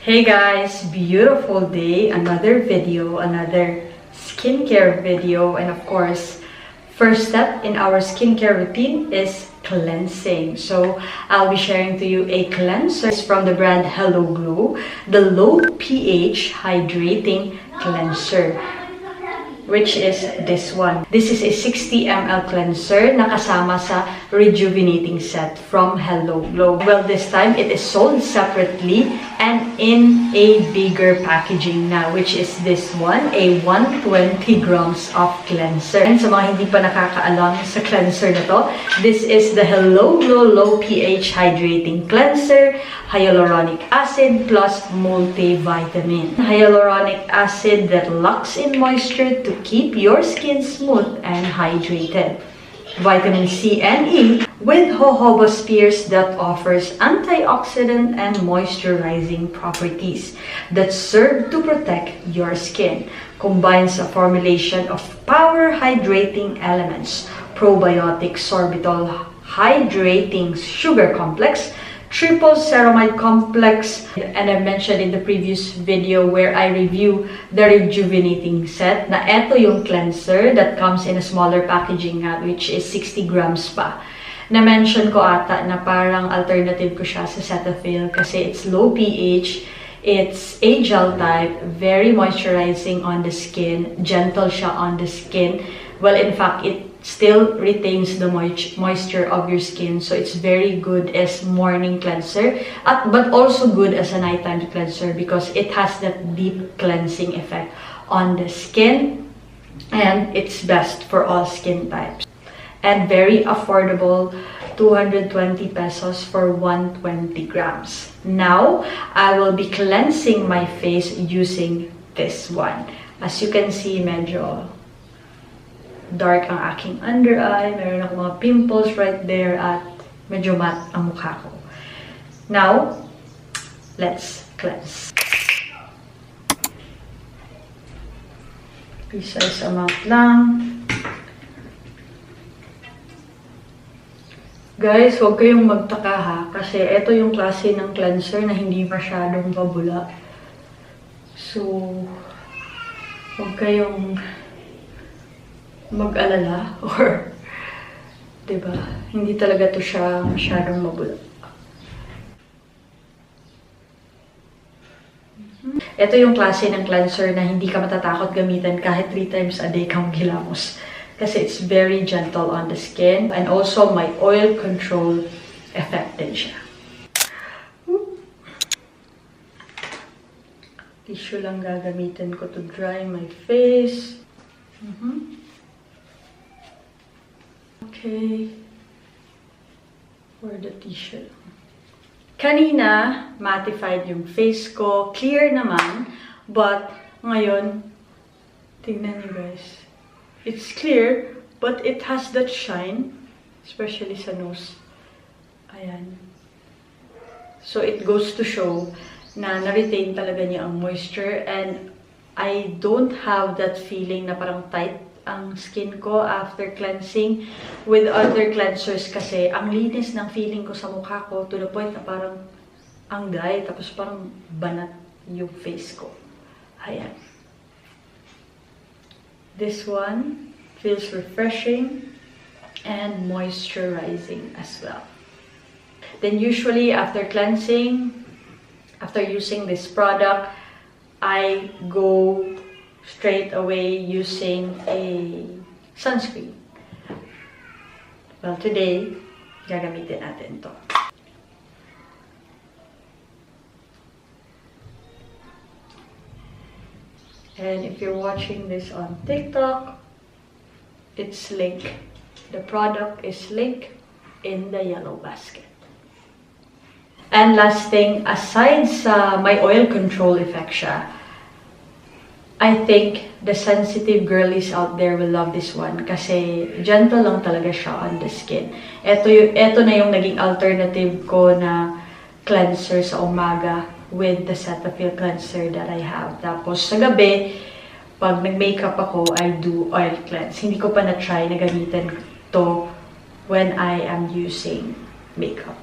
Hey guys, beautiful day, another video, another skincare video, and of course, first step in our skincare routine is cleansing. So I'll be sharing to you a cleanser from the brand Hello Glow, the low pH hydrating cleanser, which is this one. This is a 60 ml cleanser na kasama sa rejuvenating set from Hello Glow. Well, this time it is sold separately and in a bigger packaging na, which is this one, a 120 grams of cleanser. And sa mga hindi pa nakakaalam sa cleanser na to, this is the Hello Glow Low pH Hydrating Cleanser, hyaluronic acid plus multivitamin. Hyaluronic acid that locks in moisture to keep your skin smooth and hydrated. Vitamin C and E with jojoba spears that offers antioxidant and moisturizing properties that serve to protect your skin. Combines a formulation of power hydrating elements, probiotic sorbitol hydrating sugar complex, triple ceramide complex, and I mentioned in the previous video where I review the rejuvenating set na eto yung cleanser that comes in a smaller packaging which is 60 grams pa. Na-mention ko ata na parang alternative ko siya sa Cetaphil kasi it's low pH, it's a gel type, very moisturizing on the skin, gentle siya on the skin. Well, in fact, it still retains the moisture of your skin, so it's very good as morning cleanser, but also good as a nighttime cleanser because it has that deep cleansing effect on the skin, and it's best for all skin types. And very affordable, 220 pesos for 120 grams. Now, I will be cleansing my face using this one. As you can see, medyo dark ang aking under eye, meron ako mga pimples right there, at medyo matte ang mukha ko. Now, let's cleanse. Precise amount lang. Guys, huwag kayong magtaka ha, kasi ito yung klase ng cleanser na hindi masyadong mabula. So, huwag kayong mag-alala or diba, hindi talaga to siya masyadong mabula. Ito yung klase ng cleanser na hindi ka matatakot gamitin kahit 3 times a day kang gilamos kasi it's very gentle on the skin, and also may oil control effect din siya. Tissue lang gagamitin ko to dry my face. Okay, for the tissue. Kanina, mattified yung face ko. Clear naman. But, ngayon, tingnan niyo guys. It's clear, but it has that shine. Especially sa nose. Ayan. So, it goes to show na na-retain talaga niya ang moisture. And, I don't have that feeling na parang tight ang skin ko after cleansing. With other cleansers kasi, ang linis ng feeling ko sa mukha ko to the point na parang ang dry, tapos parang banat yung face ko. Ayan. This one feels refreshing and moisturizing as well. Then usually after cleansing, after using this product, I go straight away using a sunscreen. Well, today, gagamitin natin to. And if you're watching this on TikTok, it's linked. The product is linked in the yellow basket. And last thing, aside sa may oil control effect siya, I think the sensitive girlies out there will love this one kasi gentle lang talaga siya on the skin. Ito na yung naging alternative ko na cleanser sa umaga with the Cetaphil cleanser that I have. Tapos sa gabi, pag nag-makeup ako, I do oil cleanse. Hindi ko pa na-try na gamitin to when I am using makeup.